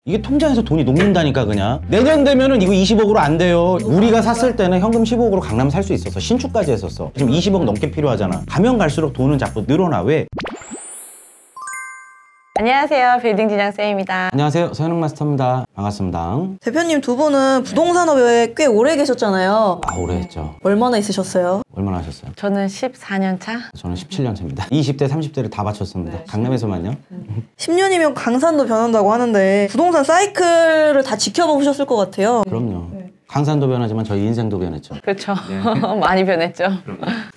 이게 통장에서 돈이 녹는다니까. 그냥 내년 되면은 이거 20억으로 안 돼요. 우리가 샀을 때는 현금 15억으로 강남 살 수 있었어. 신축까지 했었어. 지금 20억 넘게 필요하잖아. 가면 갈수록 돈은 자꾸 늘어나. 왜? 안녕하세요. 빌딩 진양쌤입니다. 안녕하세요. 서현웅 마스터입니다. 반갑습니다. 대표님 두 분은 부동산업에 꽤 오래 계셨잖아요. 오래 했죠. 얼마나 있으셨어요? 얼마나 하셨어요? 저는 14년 차. 저는 17년 차입니다. 20대, 30대를 다 바쳤습니다. 강남에서만요. 10년이면 강산도 변한다고 하는데 부동산 사이클을 다 지켜보셨을 것 같아요. 그럼요. 강산도 변하지만 저희 인생도 변했죠. 그렇죠. 많이 변했죠.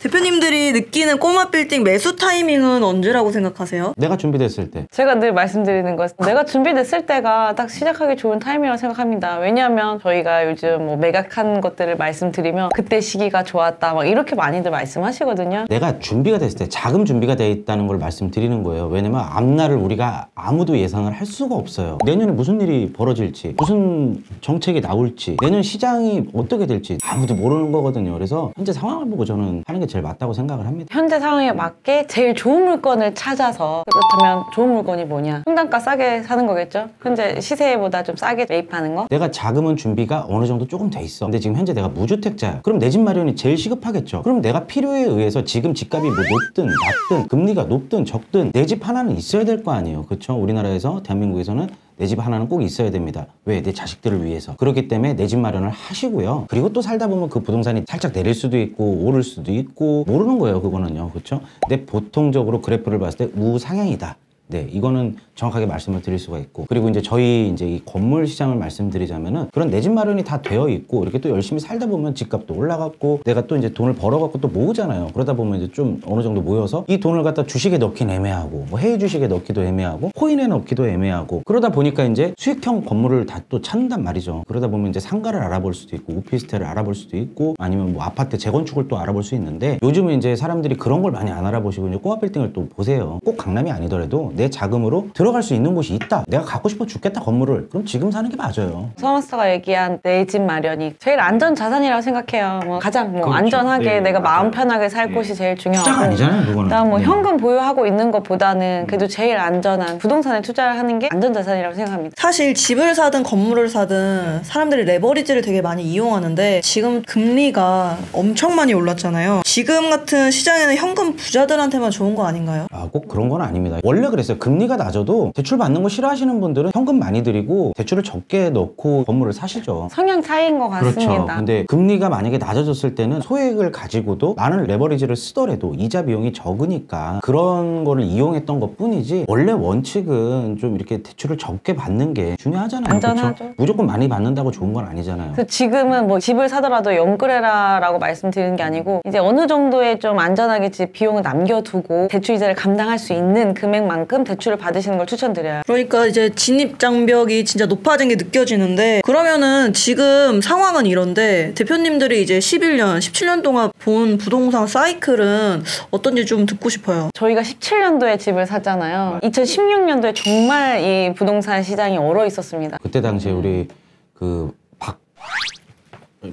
대표님들이 느끼는 꼬마 빌딩 매수 타이밍은 언제라고 생각하세요? 내가 준비됐을 때. 제가 늘 말씀드리는 것, 내가 준비됐을 때가 딱 시작하기 좋은 타이밍이라고 생각합니다. 왜냐하면 저희가 요즘 뭐 매각한 것들을 말씀드리면 그때 시기가 좋았다 막 이렇게 많이들 말씀하시거든요. 내가 준비가 됐을 때, 자금 준비가 돼 있다는 걸 말씀드리는 거예요. 왜냐면 앞날을 우리가 아무도 예상을 할 수가 없어요. 내년에 무슨 일이 벌어질지, 무슨 정책이 나올지, 내년 시장이 어떻게 될지 아무도 모르는 거거든요. 그래서 현재 상황을 보고 저는 하는 게 제일 맞다고 생각을 합니다. 현재 상황에 맞게 제일 좋은 물건을 찾아서, 그렇다면 좋은 물건이 뭐냐? 평당가 싸게 사는 거겠죠? 현재 시세보다 좀 싸게 매입하는 거? 내가 자금은 준비가 어느 정도 조금 돼 있어. 근데 지금 현재 내가 무주택자야. 그럼 내 집 마련이 제일 시급하겠죠. 그럼 내가 필요에 의해서 지금 집값이 뭐 높든 낮든 금리가 높든 적든 내 집 하나는 있어야 될 거 아니에요. 그렇죠? 우리나라에서, 대한민국에서는 내 집 하나는 꼭 있어야 됩니다. 왜? 내 자식들을 위해서. 그렇기 때문에 내 집 마련을 하시고요. 그리고 또 살다 보면 그 부동산이 살짝 내릴 수도 있고 오를 수도 있고 모르는 거예요. 그거는요. 그렇죠? 근데 보통적으로 그래프를 봤을 때 우상향이다. 네, 이거는 정확하게 말씀을 드릴 수가 있고, 그리고 이제 저희 이제 이 건물 시장을 말씀드리자면은 그런 내 집 마련이 다 되어 있고 이렇게 또 열심히 살다 보면 집값도 올라갔고 내가 또 이제 돈을 벌어갖고 또 모으잖아요. 그러다 보면 이제 좀 어느 정도 모여서 이 돈을 갖다 주식에 넣긴 애매하고 뭐 해외 주식에 넣기도 애매하고 코인에 넣기도 애매하고 그러다 보니까 이제 수익형 건물을 다 또 찾는단 말이죠. 그러다 보면 이제 상가를 알아볼 수도 있고 오피스텔을 알아볼 수도 있고 아니면 뭐 아파트 재건축을 또 알아볼 수 있는데 요즘은 이제 사람들이 그런 걸 많이 안 알아보시고 이제 꼬마 빌딩을 또 보세요. 꼭 강남이 아니더라도 내 자금으로 들어갈 수 있는 곳이 있다. 내가 갖고 싶어 죽겠다 건물을. 그럼 지금 사는 게 맞아요. 서마스터가 얘기한 내 집 마련이 제일 안전 자산이라고 생각해요. 뭐 가장 뭐 그렇죠. 안전하게 네, 내가 맞아요. 마음 편하게 살 곳이 제일 중요하고. 투자가 아니잖아요, 그거는. 그다음 뭐 현금 보유하고 있는 것보다는 그래도 제일 안전한 부동산에 투자를 하는 게 안전 자산이라고 생각합니다. 사실 집을 사든 건물을 사든 사람들이 레버리지를 되게 많이 이용하는데 지금 금리가 엄청 많이 올랐잖아요. 지금 같은 시장에는 현금 부자들한테만 좋은 거 아닌가요? 꼭 그런 건 아닙니다. 원래 그랬어요. 금리가 낮아도 대출 받는 거 싫어하시는 분들은 현금 많이 드리고 대출을 적게 넣고 건물을 사시죠. 성향 차이인 것 같습니다. 그렇죠. 근데 금리가 만약에 낮아졌을 때는 소액을 가지고도 많은 레버리지를 쓰더라도 이자 비용이 적으니까 그런 거를 이용했던 것 뿐이지 원래 원칙은 좀 이렇게 대출을 적게 받는 게 중요하잖아요. 안전하죠. 그렇죠? 무조건 많이 받는다고 좋은 건 아니잖아요. 그래서 지금은 뭐 집을 사더라도 연끌해라라고 말씀드리는 게 아니고 이제 어느 정도의 좀 안전하게 집 비용을 남겨두고 대출 이자를 감당할 수 있는 금액만큼 대출을 받으시는 걸 추천드려요. 그러니까 이제 진입 장벽이 진짜 높아진 게 느껴지는데 그러면은 지금 상황은 이런데 대표님들이 이제 11년, 17년 동안 본 부동산 사이클은 어떤지 좀 듣고 싶어요. 저희가 17년도에 집을 샀잖아요. 2016년도에 정말 이 부동산 시장이 얼어 있었습니다. 그때 당시에 우리 그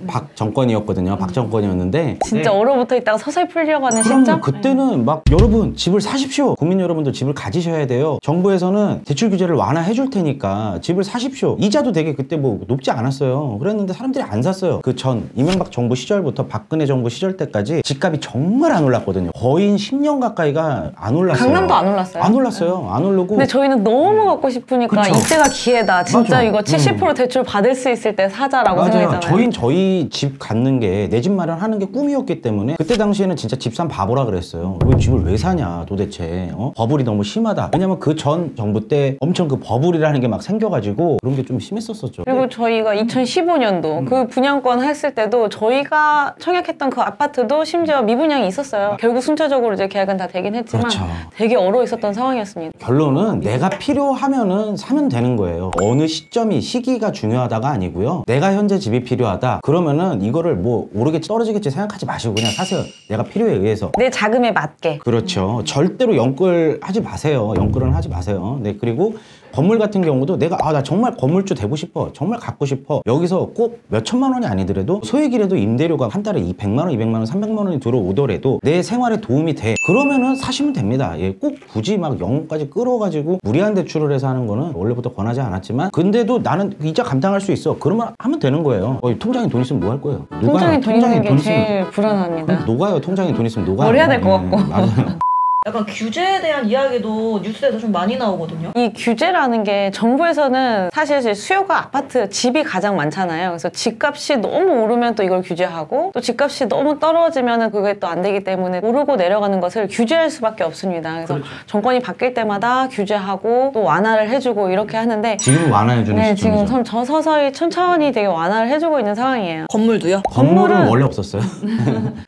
박 정권이었거든요. 박 정권이었는데 진짜 얼어붙어 있다가 서서히 풀려고 하는 그럼 시점? 그때는 막 여러분 집을 사십시오. 국민 여러분들 집을 가지셔야 돼요. 정부에서는 대출 규제를 완화해 줄 테니까 집을 사십시오. 이자도 되게 그때 뭐 높지 않았어요. 그랬는데 사람들이 안 샀어요. 그 전 이명박 정부 시절부터 박근혜 정부 시절 때까지 집값이 정말 안 올랐거든요. 거의 10년 가까이가 안 올랐어요. 강남도 안 올랐어요? 안 올랐어요. 안 오르고. 근데 저희는 너무 갖고 싶으니까 그쵸. 이때가 기회다. 진짜 맞아. 이거 70% 대출 받을 수 있을 때 사자라고 맞아요. 생각했잖아요. 저희 집 갖는 게 내 집 마련하는 게 꿈이었기 때문에 그때 당시에는 진짜 집산 바보라 그랬어요. 왜 집을 왜 사냐 도대체. 버블이 너무 심하다. 왜냐면 그 전 정부 때 엄청 그 버블이라는 게 막 생겨가지고 그런 게 좀 심했었죠. 그리고 저희가 2015년도 그 분양권 했을 때도 저희가 청약했던 그 아파트도 심지어 미분양이 있었어요. 결국 순차적으로 이제 계약은 다 되긴 했지만 그렇죠. 되게 얼어 있었던 상황이었습니다. 결론은 내가 필요하면은 사면 되는 거예요. 어느 시기가 중요하다가 아니고요. 내가 현재 집이 필요하다. 그러면은 이거를 뭐 오르겠지 떨어지겠지 생각하지 마시고 그냥 사세요. 내가 필요에 의해서. 내 자금에 맞게. 그렇죠. 절대로 연끌 하지 마세요. 연끌은 하지 마세요. 네, 그리고 건물 같은 경우도 내가 나 정말 건물주 되고 싶어, 정말 갖고 싶어, 여기서 꼭 몇 천만 원이 아니더라도 소액이라도 임대료가 한 달에 100만 원, 200만 원, 300만 원이 들어오더라도 내 생활에 도움이 돼, 그러면은 사시면 됩니다. 예, 꼭 굳이 막 영혼까지 끌어가지고 무리한 대출을 해서 하는 거는 원래부터 권하지 않았지만, 근데도 나는 이자 감당할 수 있어, 그러면 하면 되는 거예요. 통장에 돈 있으면 뭐 할 거예요? 통장에 돈 있는 게 돈 제일 불안합니다. 녹아요. 통장에 돈 있으면 녹아요. 뭘 해야 될 것 같고. 맞아요. 약간 규제에 대한 이야기도 뉴스에서 좀 많이 나오거든요. 이 규제라는 게 정부에서는 사실 수요가 아파트, 집이 가장 많잖아요. 그래서 집값이 너무 오르면 또 이걸 규제하고, 또 집값이 너무 떨어지면 그게 또 안 되기 때문에 오르고 내려가는 것을 규제할 수밖에 없습니다. 그래서 그렇죠. 정권이 바뀔 때마다 규제하고 또 완화를 해주고 이렇게 하는데, 지금은 완화해주는 네, 시점이죠. 지금 서서히 천천히 되게 완화를 해주고 있는 상황이에요. 건물도요? 건물은 원래 없었어요.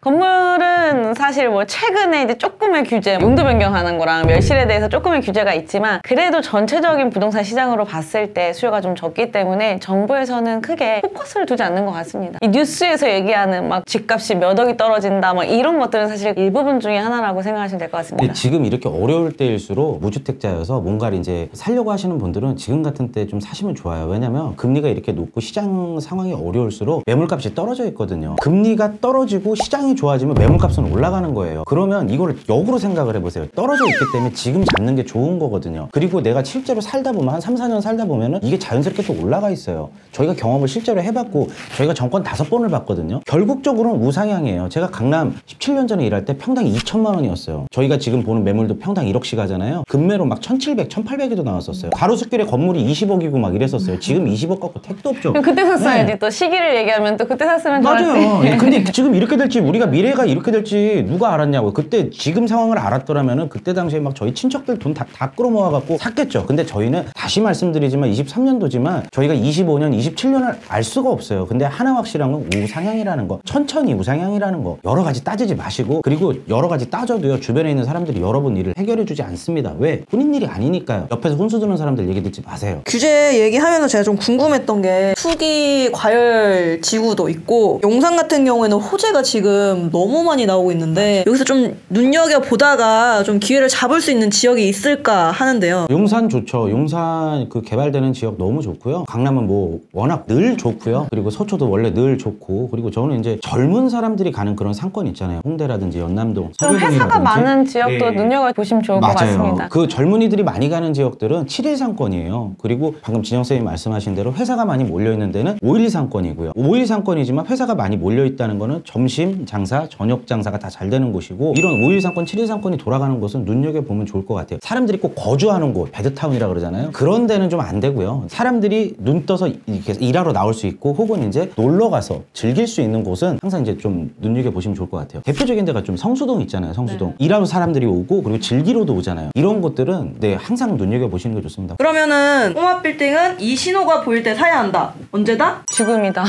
건물은 사실 뭐 최근에 이제 조금의 규제, 용도 변경하는 거랑 멸실에 대해서 조금의 규제가 있지만, 그래도 전체적인 부동산 시장으로 봤을 때 수요가 좀 적기 때문에 정부에서는 크게 포커스를 두지 않는 것 같습니다. 이 뉴스에서 얘기하는 막 집값이 몇 억이 떨어진다 막 이런 것들은 사실 일부분 중에 하나라고 생각하시면 될 것 같습니다. 근데 지금 이렇게 어려울 때일수록 무주택자여서 뭔가를 이제 살려고 하시는 분들은 지금 같은 때 좀 사시면 좋아요. 왜냐면 금리가 이렇게 높고 시장 상황이 어려울수록 매물값이 떨어져 있거든요. 금리가 떨어지고 시장이 좋아지면 매물값은 올라가는 거예요. 그러면 이걸 역으로 생각을 해보세요. 떨어져 있기 때문에 지금 잡는 게 좋은 거거든요. 그리고 내가 실제로 살다 보면 한 3, 4년 살다 보면은 이게 자연스럽게 또 올라가 있어요. 저희가 경험을 실제로 해봤고, 저희가 정권 5번을 봤거든요. 결국적으로는 우상향이에요. 제가 강남 17년 전에 일할 때 평당 2천만 원이었어요. 저희가 지금 보는 매물도 평당 1억씩 하잖아요. 금매로 막 1,700, 1,800에도 나왔었어요. 가로수길에 건물이 20억이고 막 이랬었어요. 지금 20억 갖고 택도 없죠. 그럼 그때 샀어야지. 네. 또 시기를 얘기하면 또 그때 샀으면 맞아요. 좋았지. 근데 지금 이렇게 될지, 우리가 미래가 이렇게 될지 누가 알았냐고. 그때 지금 상황을 알았더라면은 그때 당시에 막 저희 친척들 돈 다 끌어모아갖고 샀겠죠. 근데 저희는 다시 말씀드리지만 23년도지만 저희가 25년, 27년을 알 수가 없어요. 근데 하나 확실한 건 우상향이라는 거, 천천히 우상향이라는 거, 여러 가지 따지지 마시고, 그리고 여러 가지 따져도요, 주변에 있는 사람들이 여러분 일을 해결해주지 않습니다. 왜? 본인 일이 아니니까요. 옆에서 혼수 드는 사람들 얘기 듣지 마세요. 규제 얘기하면서 제가 좀 궁금했던 게, 투기 과열 지구도 있고 용산 같은 경우에는 호재가 지금 너무 많이 나오고 있는데, 여기서 좀 눈여겨보다가 좀 기회를 잡을 수 있는 지역이 있을까 하는데요. 용산 좋죠. 용산 그 개발되는 지역 너무 좋고요. 강남은 뭐 워낙 늘 좋고요. 그리고 서초도 원래 늘 좋고, 그리고 저는 이제 젊은 사람들이 가는 그런 상권 있잖아요. 홍대라든지 연남동, 좀 회사가 서교동이라든지. 많은 지역도 네. 눈여겨보시면 좋을 것 같습니다. 맞아요. 그 젊은이들이 많이 가는 지역들은 7일 상권이에요. 그리고 방금 진영쌤이 말씀하신 대로 회사가 많이 몰려있는 데는 5일 상권이고요. 5일 상권이지만 회사가 많이 몰려있다는 거는 점심 장사, 저녁 장사가 다 잘 되는 곳이고, 이런 5일 상권, 7일 상권이 돌아가는 곳은 눈여겨보면 좋을 것 같아요. 사람들이 꼭 거주하는 곳, 베드타운이라 그러잖아요. 그런 데는 좀 안 되고요. 사람들이 눈 떠서 이렇게 일하러 나올 수 있고, 혹은 이제 놀러 가서 즐길 수 있는 곳은 항상 이제 좀 눈여겨보시면 좋을 것 같아요. 대표적인 데가 좀 성수동 있잖아요. 성수동. 일하러 사람들이 오고, 그리고 즐기러도 오잖아요. 이런 곳들은 네, 항상 눈여겨보시는 게 좋습니다. 그러면은 꼬마 빌딩은 이 신호가 보일 때 사야 한다. 언제다? 지금이다.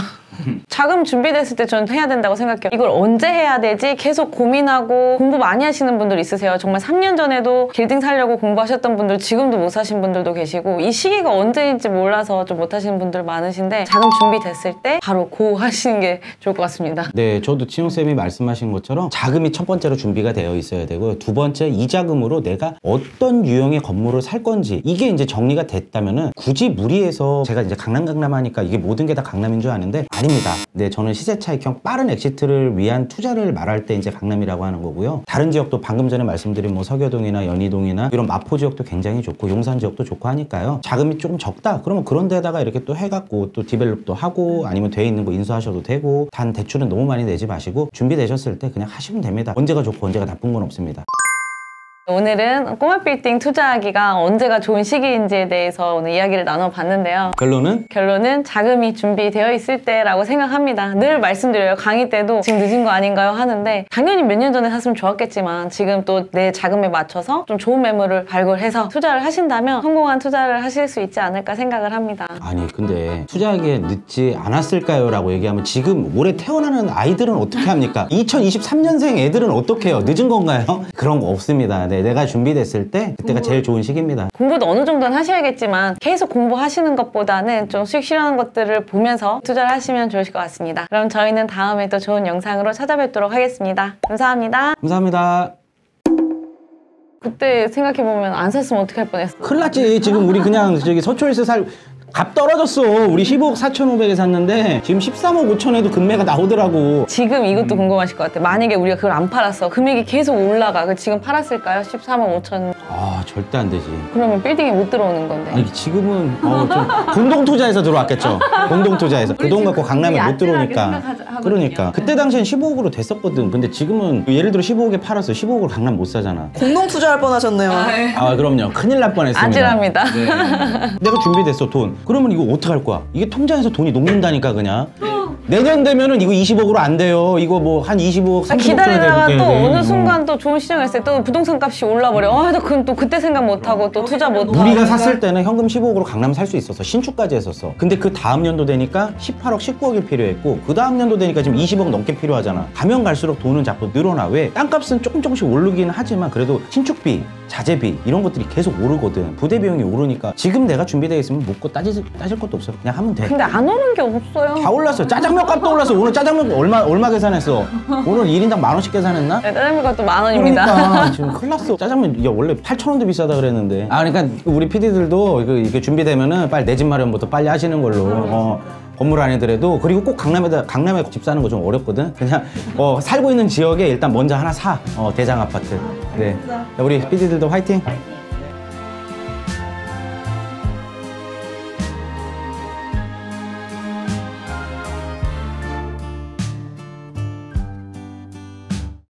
자금 준비됐을 때 저는 해야 된다고 생각해요. 이걸 언제 해야 되지? 계속 고민하고 공부 많이 하시는 분들 있으세요. 정말 3년 전에도 빌딩 사려고 공부하셨던 분들 지금도 못 사신 분들도 계시고, 이 시기가 언제인지 몰라서 좀 못 하시는 분들 많으신데, 자금 준비됐을 때 바로 고 하시는 게 좋을 것 같습니다. 네, 저도 진용쌤이 말씀하신 것처럼 자금이 첫 번째로 준비가 되어 있어야 되고요. 두 번째, 이 자금으로 내가 어떤 유형의 건물을 살 건지, 이게 이제 정리가 됐다면은 굳이 무리해서, 제가 이제 강남 하니까 이게 모든 게 다 강남인 줄 아는데 아닙니다. 네, 저는 시세 차익형 빠른 엑시트를 위한 투자를 말할 때 이제 강남이라고 하는 거고요. 다른 지역도 방금 전에 말씀드린 뭐 서교동이나 연희동이나 이런 마포 지역도 굉장히 좋고, 용산 지역도 좋고 하니까요. 자금이 조금 적다 그러면 그런 데다가 이렇게 또 해갖고 또 디벨롭도 하고, 아니면 돼 있는 거 인수하셔도 되고, 단 대출은 너무 많이 내지 마시고 준비되셨을 때 그냥 하시면 됩니다. 언제가 좋고 언제가 나쁜 건 없습니다. 오늘은 꼬마 빌딩 투자하기가 언제가 좋은 시기인지에 대해서 오늘 이야기를 나눠봤는데요. 결론은 자금이 준비되어 있을 때라고 생각합니다. 늘 말씀드려요. 강의 때도 지금 늦은 거 아닌가요? 하는데, 당연히 몇 년 전에 샀으면 좋았겠지만 지금 또 내 자금에 맞춰서 좀 좋은 매물을 발굴해서 투자를 하신다면 성공한 투자를 하실 수 있지 않을까 생각을 합니다. 아니 근데 투자하기에 늦지 않았을까요? 라고 얘기하면 지금 올해 태어나는 아이들은 어떻게 합니까? 2023년생 애들은 어떻게 해요? 늦은 건가요? 그런 거 없습니다. 네, 내가 준비됐을 때 그때가 제일 좋은 시기입니다. 공부도 어느 정도는 하셔야겠지만 계속 공부하시는 것보다는 좀 수익 실현하는 것들을 보면서 투자를 하시면 좋으실 것 같습니다. 그럼 저희는 다음에 또 좋은 영상으로 찾아뵙도록 하겠습니다. 감사합니다. 감사합니다. 그때 생각해보면 안 샀으면 어떻게 할 뻔했어. 큰일 났지. 지금 우리 그냥 저기 서초에서 값 떨어졌어. 우리 15억 4,500에 샀는데 지금 13억 5천에도 금매가 나오더라고. 지금 이것도 궁금하실 것 같아. 만약에 우리가 그걸 안 팔았어. 금액이 계속 올라가. 그 지금 팔았을까요? 13억 5천. 아 절대 안 되지. 그러면 빌딩에 못 들어오는 건데. 아니 지금은 좀 공동투자에서 들어왔겠죠. 공동투자에서 그 돈 갖고 강남에 못 들어오니까. 그러니까 그때 당시엔 15억으로 됐었거든. 근데 지금은 예를 들어 15억에 팔았어. 15억으로 강남 못 사잖아. 공동 투자할 뻔하셨네요. 아 그럼요. 큰일 날 뻔했습니다. 아찔합니다. 내가 준비됐어 돈. 그러면 이거 어떡할 거야? 이게 통장에서 돈이 녹는다니까 그냥. 내년 되면은 이거 20억으로 안 돼요. 이거 뭐 한 25억, 30억 기다리다가 또 어느 순간 또 좋은 시장을 했을 때 또 부동산 값이 올라버려. 나 그건 또 그때 생각 못하고 또 투자 못하고. 우리가 샀을 때는 현금 15억으로 강남 살 수 있었어. 신축까지 했었어. 근데 그 다음 연도 되니까 18억, 19억이 필요했고 그 다음 연도 되니까 지금 20억 넘게 필요하잖아. 가면 갈수록 돈은 자꾸 늘어나. 왜? 땅값은 조금씩 오르긴 하지만 그래도 신축비, 자재비 이런 것들이 계속 오르거든. 부대 비용이 오르니까 지금 내가 준비되어 있으면 묻고 따질 것도 없어. 그냥 하면 돼. 근데 안 오른 게 없어요. 다 올랐어. 짜장면 값도 올랐어. 오늘 짜장면 얼마 계산했어? 오늘 1인당 10,000원씩 계산했나? 네, 짜장면 값도 10,000원입니다. 그러니까 지금 큰일 났어. 짜장면 야 원래 8,000원도 비싸다 그랬는데. 아 그러니까 우리 PD들도 이게 준비되면은 빨리 내 집 마련부터 빨리 하시는 걸로. 건물 아니더라도. 그리고 꼭 강남에 집 사는 거 좀 어렵거든. 그냥 살고 있는 지역에 일단 먼저 하나 사. 대장 아파트. 그래. 야, 우리 PD들도 화이팅.